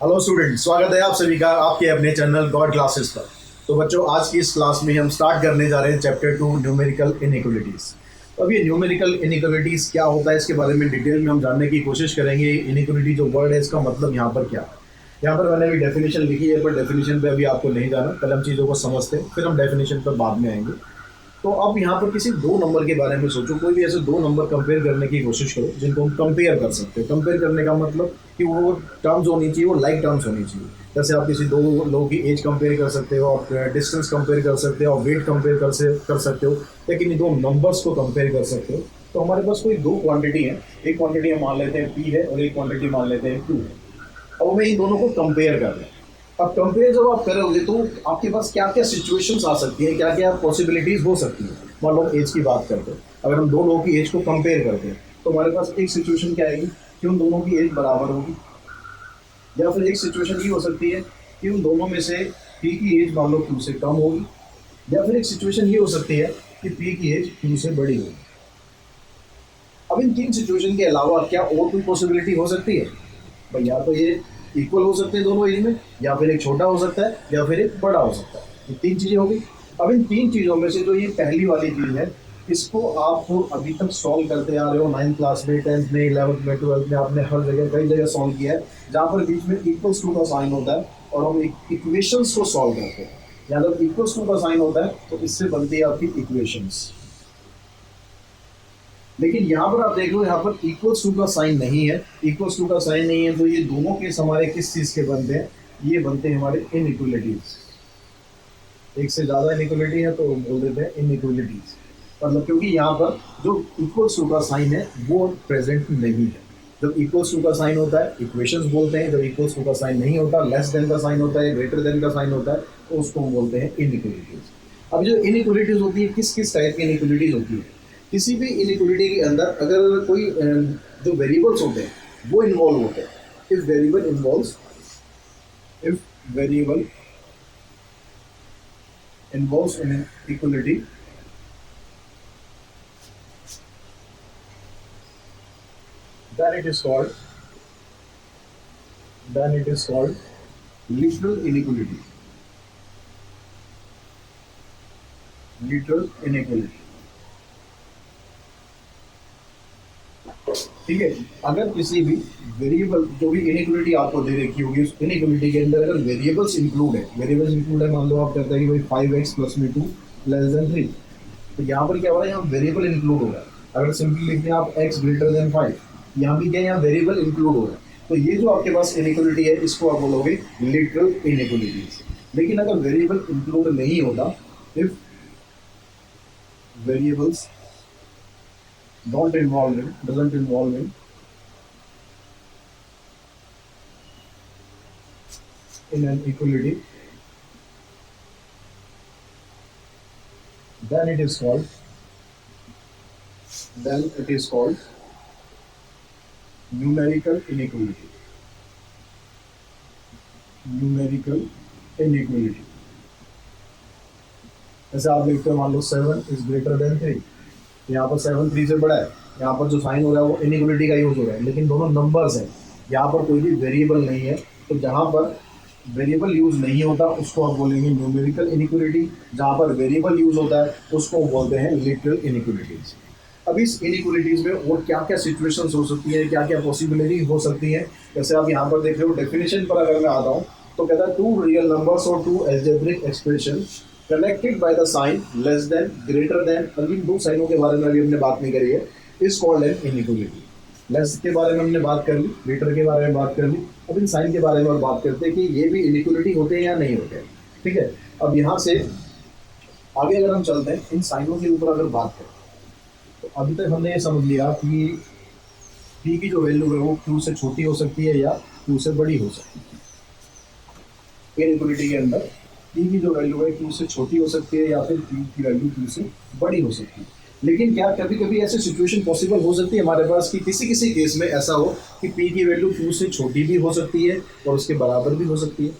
Hello student, स्वागत है आप सभी का आपके अपने चैनल गॉड क्लासेस पर। तो बच्चों, आज की इस क्लास में हम स्टार्ट करने जा रहे हैं चैप्टर 2 न्यूमेरिकल इनइक्वालिटीज़। तो अब ये न्यूमेरिकल इनइक्वालिटीज़ क्या होता है, इसके बारे में डिटेल में हम जानने की कोशिश करेंगे। इनइक्वालिटी जो वर्ड है, इसका मतलब यहाँ पर क्या है। यहाँ पर मैंने अभी डेफिनेशन लिखी है, पर डेफिनेशन पे अभी आपको नहीं जाना, पहले हम चीज़ों को समझते हैं, फिर हम डेफिनेशन पर बाद में आएंगे। तो अब यहाँ पर किसी दो नंबर के बारे में सोचो, कोई भी ऐसे दो नंबर कंपेयर करने की कोशिश करो जिनको हम कंपेयर कर सकते हैं। कंपेयर करने का मतलब कि वो टर्म्स होनी चाहिए, वो लाइक टर्म्स होनी चाहिए। जैसे आप किसी दो लोगों की एज कंपेयर कर सकते हो, आप डिस्टेंस कंपेयर कर सकते हो, आप वेट कंपेयर कर सकते हो, या किन्हीं दो नंबर्स को कंपेयर कर सकते हो। तो हमारे पास कोई दो क्वांटिटी है, एक क्वांटिटी हम मान लेते हैं पी है और एक क्वांटिटी मान लेते हैं क्यू है। अब हमें इन दोनों को कंपेयर कर रहे हैं। अब कंपेयर जब आप करोगे तो आपके पास क्या क्या सिचुएशंस आ सकती हैं, क्या क्या पॉसिबिलिटीज हो सकती हैं। मान लो एज की बात करते हैं, अगर हम दो लोगों की एज को कंपेयर करते हैं तो हमारे पास एक सिचुएशन क्या आएगी कि उन दोनों की एज बराबर होगी, या फिर एक सिचुएशन ये हो सकती है कि उन दोनों में से पी की एज मान लो क्यू से कम होगी, या फिर एक सिचुएशन ये हो सकती है कि पी की एज क्यू से बड़ी होगी। अब इन तीन सिचुएशन के अलावा क्या और कोई पॉसिबिलिटी हो सकती है भाई? या तो ये इक्वल हो सकते हैं दोनों एज में, या फिर एक छोटा हो सकता है, या फिर एक बड़ा हो सकता है। ये तीन चीज़ें हो गई। अब इन तीन चीज़ों में से जो ये पहली वाली चीज़ है, इसको आप अभी तक सॉल्व करते आ रहे हो। 9th क्लास में, 10th में, 11th में, 12th में आपने हर जगह कई जगह सॉल्व किया है, जहाँ पर बीच में इक्वल्स टू का साइन होता है और हम इक्वेशंस को सॉल्व करते हैं। या जब इक्वल्स टू का साइन होता है तो इससे बनती है आपकी इक्वेशंस। लेकिन यहाँ पर आप देख लो, यहाँ पर इक्वल्स टू का साइन नहीं है। इक्वल्स टू का साइन नहीं है तो ये दोनों केस हमारे किस चीज़ के बनते हैं? ये बनते हैं हमारे इनइक्वलिटीज। एक से ज़्यादा इनइक्वलिटी है तो बोल देते हैं इनइक्वलिटीज। मतलब क्योंकि यहाँ पर जो इक्वल्स टू का साइन है वो प्रेजेंट नहीं है। जब इक्वल्स टू का साइन होता है इक्वेशंस बोलते हैं, जब इक्वल्स टू का साइन नहीं होता, लेस देन का साइन होता है, ग्रेटर देन का साइन होता है, तो उसको हम बोलते हैं इनइक्वलिटीज। अब जो इनइक्वलिटीज होती है, किस किस टाइप की इनइक्वलिटीज होती है? किसी भी इनइक्वलिटी के अंदर अगर कोई जो वेरिएबल्स होते हैं वो इन्वॉल्व होते हैं। If variable involves in equality, then it is called literal inequality. ठीक है। अगर किसी भी वेरिएबल, जो भी इनइक्वलिटी आपको दे रखी होगी, उस इनइक्वलिटी के अंदर अगर वेरिएबल्स इंक्लूड है, मान लो आप कहते हैं कि भाई 5x + (2) <3, तो यहाँ पर क्या हो रहा है? यहाँ वेरिएबल इंक्लूड हो रहा है। अगर सिंपली लिखते हैं आप x > 5, यहाँ भी क्या, यहाँ वेरिएबल इंक्लूड हो रहा है। तो ये जो आपके पास इनइक्वलिटी है, इसको आप बोलोगे लिटरल इनइक्वलिटीज। लेकिन अगर वेरिएबल इंक्लूड नहीं होता, if variables doesn't involve in an equality, then it is called numerical inequality. जैसे आप देखते हो, मान लो 7 is greater than 3, यहाँ पर 7 3 से बड़ा है। यहाँ पर जो साइन हो रहा है वो इनइक्वलिटी का यूज हो रहा है, लेकिन दोनों नंबर्स हैं, यहाँ पर कोई भी वेरिएबल नहीं है। तो जहाँ पर वेरिएबल यूज नहीं होता उसको आप बोलेंगे न्यूमेरिकल इनइक्वलिटी, जहाँ पर वेरिएबल यूज होता है उसको बोलते हैं लिटरल इनइक्वलिटीज। अब इस इनइक्वलिटीज में और क्या क्या सिचुएशंस हो सकती है, क्या क्या पॉसिबिलिटी हो सकती है, जैसे आप यहाँ पर देख रहे हो। डेफिनेशन पर अगर मैं आता हूँ तो कहता है 2 रियल नंबर्स और 2 algebraic expression connected by the sign less than, greater than, अभी दो साइनों के बारे में अभी हमने बात नहीं करी है, is called an inequality. Less के बारे में हमने बात कर ली, ग्रेटर के बारे में बात कर ली, अब इन साइन के बारे में और बात करते हैं कि ये भी इनइक्वलिटी होते हैं या नहीं होते हैं। ठीक है। अब यहाँ से आगे अगर हम चलते हैं, इन साइनों के ऊपर अगर बात करें तो अभी तक हमने ये समझ लिया कि पी की जो वैल्यू है वो क्यू से छोटी हो सकती है या क्यू से बड़ी हो सकती है। इनइक्वलिटी के अंदर पी की जो वैल्यू है क्यू से छोटी हो सकती है, या फिर पी की वैल्यू क्यू से बड़ी हो सकती है। लेकिन क्या कभी कभी ऐसी सिचुएशन पॉसिबल हो सकती है हमारे पास कि किसी किसी केस में ऐसा हो कि पी की वैल्यू क्यू से छोटी भी हो सकती है और उसके बराबर भी हो सकती है,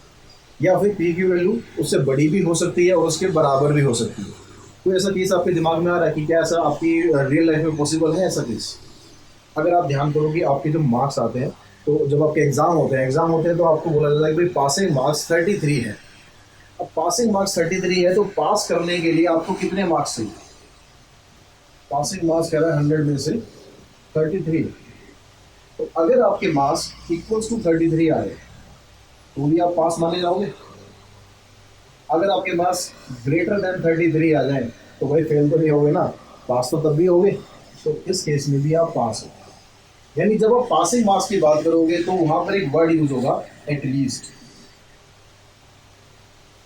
या फिर पी की वैल्यू उससे बड़ी भी हो सकती है और उसके बराबर भी हो सकती है। कोई ऐसा केस आपके दिमाग में आ रहा है कि क्या ऐसा आपकी रियल लाइफ में पॉसिबल है ऐसा केस? अगर आप ध्यान करोगे, आपके जो मार्क्स आते हैं तो जब आपके एग्जाम होते हैं तो आपको बोला जाता है कि भाई पासिंग मार्क्स 33 है। अब पासिंग मार्क्स 33 है तो पास करने के लिए आपको कितने मार्क्स चाहिए? पासिंग मार्क्स कह रहा है 100 में से 33। तो अगर आपके मार्क्स इक्वल्स टू 33 आए तो भी आप पास माने जाओगे। अगर आपके पास ग्रेटर देन 33 आ जाए तो भाई फेल तो नहीं होगे ना, पास तो तब भी होगे। तो इस केस में भी आप पास हो। यानी जब आप पासिंग मार्क्स की बात करोगे तो वहां पर एक वर्ड यूज होगा एटलीस्ट।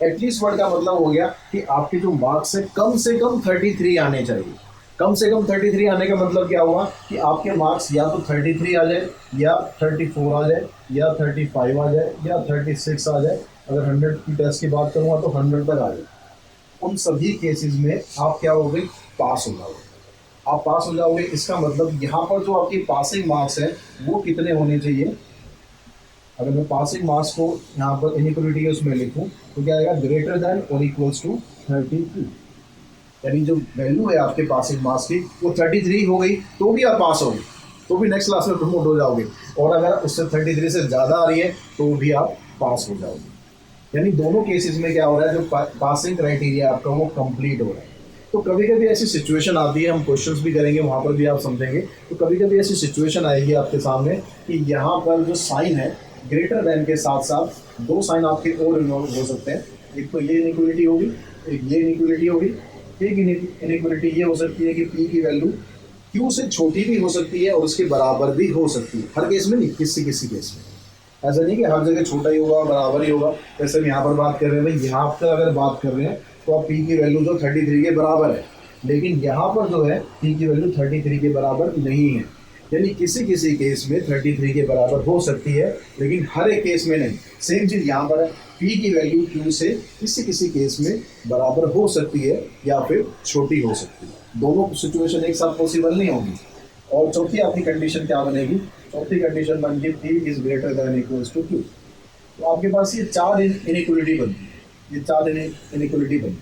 एटलीस्ट वर्ड का मतलब हो गया कि आपके जो मार्क्स है कम से कम 33 आने चाहिए। कम से कम 33 आने का मतलब क्या हुआ कि आपके मार्क्स या तो 33 आ जाए, या 34 आ जाए, या 35 आ जाए, या 36 आ जाए। अगर 100 की टेस्ट की बात करूंगा तो 100 तक आ जाए। उन सभी केसेस में आप क्या हो गए? पास हो जाओगे। आप पास हो जाओगे, इसका मतलब यहाँ पर जो आपकी पासिंग मार्क्स है वो कितने होने चाहिए? अगर मैं पासिंग मार्क्स को यहाँ पर इनइक्वलिटी के उसमें लिखूँ तो क्या आएगा? ग्रेटर देन और इक्वल्स टू 32। यानी जो वैल्यू है आपके पासिंग मार्क्स की वो 33 हो गई तो भी आप पास होगे, तो भी नेक्स्ट क्लास में प्रमोट हो जाओगे। और अगर उससे 33 से ज़्यादा आ रही है तो भी आप पास हो जाओगे। यानी दोनों केसेस में क्या हो रहा है, जो पासिंग क्राइटेरिया आपका वो कंप्लीट हो रहा है। तो कभी कभी ऐसी सिचुएशन आती है, हम क्वेश्चंस भी करेंगे वहाँ पर भी आप समझेंगे। तो कभी कभी ऐसी सिचुएशन आएगी आपके सामने कि यहाँ पर जो साइन है ग्रेटर देन के साथ साथ दो साइन आपके और इन्वॉल्व हो सकते हैं। एक तो ये इनइक्वलिटी होगी, एक ये इनइक्वलिटी होगी। एक इनइक्वलिटी ये हो सकती है कि पी की वैल्यू क्यू से छोटी भी हो सकती है और उसके बराबर भी हो सकती है। हर केस में नहीं, किसी किसी केस में। ऐसा नहीं कि हर जगह छोटा ही होगा बराबर ही होगा। जैसे हम यहाँ पर बात कर रहे हैं, भाई यहाँ पर अगर बात कर रहे हैं तो आप पी की वैल्यू जो 33 के बराबर है, लेकिन यहाँ पर जो है पी की वैल्यू 33 के बराबर नहीं है। यानी किसी किसी केस में 33 के बराबर हो सकती है, लेकिन हर एक केस में नहीं। सेम चीज़ यहाँ पर है, पी की वैल्यू क्यू से किसी किसी केस में बराबर हो सकती है या फिर छोटी हो सकती है। दोनों सिचुएशन एक साथ पॉसिबल नहीं होगी। और चौथी आपकी कंडीशन क्या बनेगी? चौथी कंडीशन बन गई P is greater than equals to Q. तो आपके पास ये चार इनइक्वलिटी बनी, ये चार इनइक्वलिटी बनी।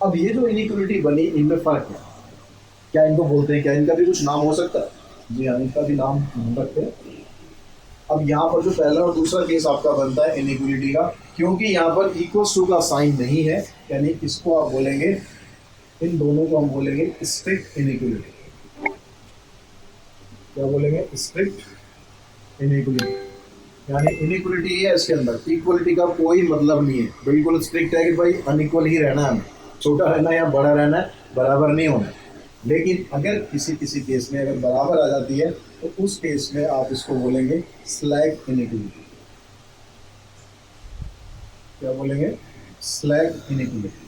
अब ये जो इनइक्वलिटी बनी इनमें फर्क है, क्या इनको बोलते हैं, क्या इनका भी कुछ नाम हो सकता है? जी हाँ, इनका भी नाम हम रखते हैं। अब यहाँ पर जो पहला और दूसरा केस आपका बनता है इनइक्वलिटी का, क्योंकि यहाँ पर इक्वल्स टू का साइन नहीं है, यानी इसको आप बोलेंगे, इन दोनों को हम बोलेंगे स्ट्रिक्ट इनइक्वलिटी। क्या बोलेंगे? Strict inequality. यानी इनइक्वलिटी है इसके अंदर, इक्वलिटी का कोई मतलब नहीं है, बिल्कुल स्ट्रिक्ट है कि भाई अनइक्वल ही रहना है हमें, छोटा रहना है या बड़ा रहना है, बराबर नहीं होना है। लेकिन अगर किसी किसी केस में अगर बराबर आ जाती है तो उस केस में आप इसको बोलेंगे स्लैक इनइक्वलिटी। क्या बोलेंगे? Slack inequality.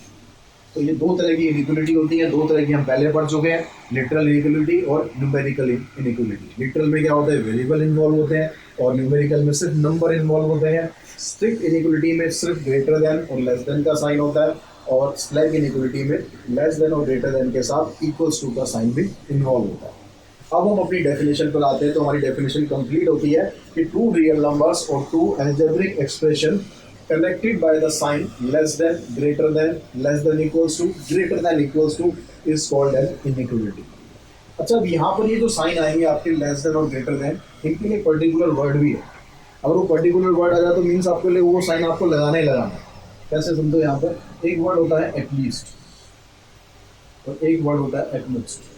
तो ये दो तरह की इनइक्वलिटी होती है, दो तरह की हम पहले पढ़ चुके हैं, लिटरल इनइक्वलिटी और न्यूमेरिकल इनइक्वलिटी। लिटरल में क्या होता है? वेरिएबल इन्वॉल्व होते हैं, और न्यूमेरिकल में सिर्फ नंबर इन्वॉल्व होते हैं। स्ट्रिक्ट इनइक्वलिटी में सिर्फ ग्रेटर देन और लेस देन का साइन होता है, और स्लैक इनइक्वलिटी में लेस देन और ग्रेटर देन के साथ इक्वल्स टू का साइन भी इन्वॉल्व होता है। अब हम अपनी डेफिनेशन पर आते हैं। तो हमारी डेफिनेशन कंप्लीट होती है कि टू रियल नंबर्स और two algebraic expression connected by the sign less than, greater than, less than equals to, greater than equals to is called an inequality। अच्छा, अब यहाँ पर ये जो साइन आएंगे आपके लेस देन और ग्रेटर देन, इनके लिए पर्टिकुलर वर्ड भी है। अगर वो पर्टिकुलर वर्ड आ जाए तो मीन्स आपके लिए वो साइन आपको लगाना ही लगाना है। कैसे समझो? यहाँ पर एक वर्ड होता है एटलीस्ट और एक वर्ड होता है एटमोस्ट।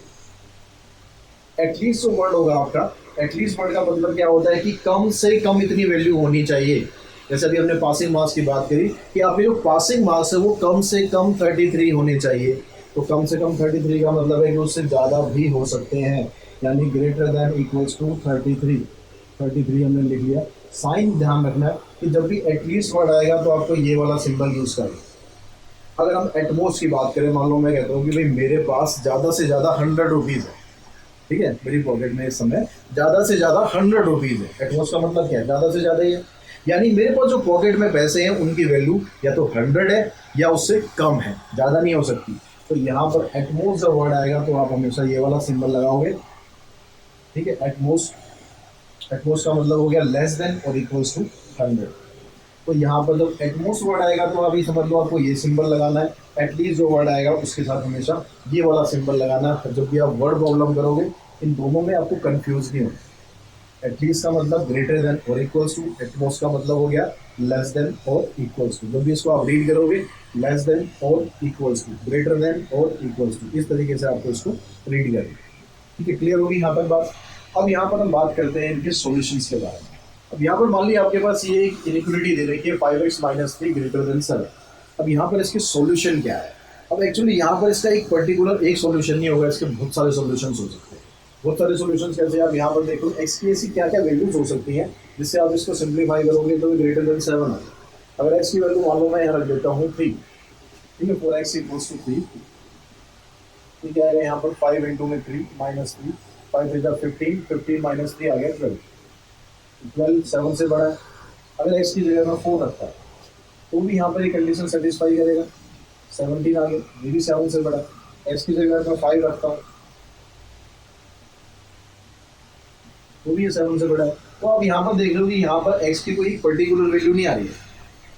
एटलीस्ट जो वर्ड होगा आपका, एटलीस्ट वर्ड का मतलब क्या होता है कि कम से कम इतनी वैल्यू होनी चाहिए। जैसे अभी हमने पासिंग मार्क्स की बात करी कि आपके जो पासिंग मार्क्स है वो कम से कम 33 होने चाहिए। तो कम से कम 33 का मतलब है कि उससे ज़्यादा भी हो सकते हैं, यानी ग्रेटर देन इक्वल्स टू 33। 33 हमने लिख लिया। साइन ध्यान रखना है कि जब भी एटलीस्ट वर्ड आएगा तो आपको ये वाला सिंबल यूज़ करें। अगर हम एटमोस्ट की बात करें, मान लो मैं कहता हूँ कि भाई मेरे पास ज़्यादा से ज़्यादा 100 रुपीज़ है, ठीक है, मेरी पॉकेट में इस समय ज़्यादा से ज़्यादा 100 रुपीज़ है। एटमोस्ट का मतलब क्या है? ज़्यादा से ज़्यादा ही है। यानी मेरे पास जो पॉकेट में पैसे हैं उनकी वैल्यू या तो 100 है या उससे कम है, ज़्यादा नहीं हो सकती। तो यहाँ पर एटमोस्ट जब वर्ड आएगा तो आप हमेशा ये वाला सिंबल लगाओगे, ठीक है। एटमोस्ट, एटमोस्ट का मतलब हो गया लेस देन और इक्वल्स टू 100। तो यहाँ पर जब एटमोस्ट वर्ड आएगा तो अभी समझ लो आपको ये सिंबल लगाना है। एटलीस्ट जो वर्ड आएगा उसके साथ हमेशा ये वाला सिंबल लगाना है। जब भी आप वर्ड प्रॉब्लम करोगे इन दोनों में आपको कन्फ्यूज नहीं होना। एटलीस्ट का मतलब ग्रेटर देन और इक्वल्स टू, एटमोस्ट का मतलब हो गया लेस देन और इक्वल्स टू। जब भी इसको आप रीड करोगे लेस देन और इक्वल्स टू, ग्रेटर देन और इक्वल्स टू, इस तरीके से आपको इसको रीड करेंगे। ठीक है, क्लियर होगी यहाँ पर बात। अब यहाँ पर हम बात करते हैं इनके सॉल्यूशंस के बारे में। अब यहाँ पर मान लिया आपके पास ये एक इनइक्वालिटी दे रखी है 5x - 3 ग्रेटर देन 7। अब यहाँ पर इसके सॉल्यूशन क्या है? अब एक्चुअली यहाँ पर इसका एक पर्टिकुलर एक सॉल्यूशन नहीं होगा, इसके बहुत सारे सॉल्यूशंस हो सकते हैं। बहुत सारे सॉल्यूशंस कैसे? आप यहाँ पर देखो x की ऐसी क्या क्या वैल्यूज हो सकती हैं जिससे आप इसको सिंप्लीफाई करोगे तो ग्रेटर देन 7 आ जाए। अगर x की वैल्यू मान लो मैं यहाँ रख देता हूँ 3, ठीक है, 4x = 3, ठीक है, यहाँ पर 5 × 3 -3, 5 3 15, 15 - 3 आ गया 12, 12 7 से बड़ा है। अगर x की जगह में 4 रखता है तो भी यहाँ पर ये कंडीशन सेटिस्फाई करेगा, 17 आ गया, ये भी 7 से बड़ा है। x की जगह में 5 रखता हूँ तो भी ये 7 से बड़ा है। तो आप यहाँ पर देख लो कि यहाँ पर x की कोई पर्टिकुलर वैल्यू नहीं आ रही है,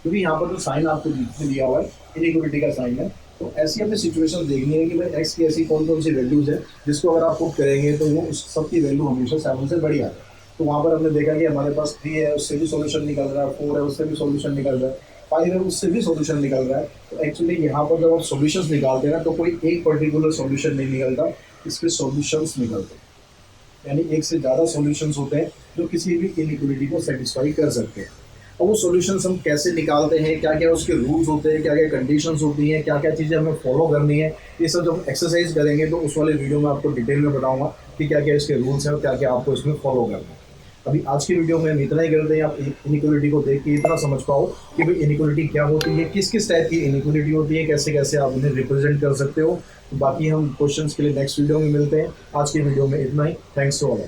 क्योंकि यहाँ पर जो साइन आपको दिया हुआ है इनइक्वालिटी का साइन है। तो ऐसी हमें सिचुएशन देखनी है कि भाई x की ऐसी कौन कौन सी वैल्यूज है जिसको अगर आप पुट करेंगे तो वो उस सबकी वैल्यू हमेशा 7 से बड़ी आ जाए। तो वहाँ पर हमने देखा कि हमारे पास 3 है, उससे भी सॉल्यूशन निकल रहा है, 4 है, उससे भी सॉल्यूशन निकल रहा है, 5 है, उससे भी सॉल्यूशन निकल रहा है। तो एक्चुअली यहाँ पर जब आप सॉल्यूशंस निकालते हैं ना तो कोई एक पर्टिकुलर सॉल्यूशन नहीं निकलता, इसके सॉल्यूशंस निकलते हैं, यानी एक से ज़्यादा सॉल्यूशंस होते हैं जो किसी भी इनइक्वालिटी को सेटिस्फाई कर सकते हैं। और वो सॉल्यूशंस हम कैसे निकालते हैं, क्या क्या उसके रूल्स होते हैं, क्या क्या कंडीशंस होती हैं, क्या क्या चीज़ें हमें फॉलो करनी है, ये सब जब एक्सरसाइज करेंगे तो उस वाले वीडियो में आपको डिटेल में बताऊंगा कि क्या क्या इसके रूल्स हैं और क्या क्या आपको इसमें फॉलो करना है। अभी आज की वीडियो में हम इतना ही करते हैं, आप इनइक्वालिटी को देख के इतना समझ पाओ कि भाई इनइक्वालिटी क्या होती है, किस किस टाइप की इनइक्वालिटी होती है, कैसे कैसे आप उन्हें रिप्रेजेंट कर सकते हो। तो बाकी हम क्वेश्चंस के लिए नेक्स्ट वीडियो में मिलते हैं। आज की वीडियो में इतना ही। Thanks to all.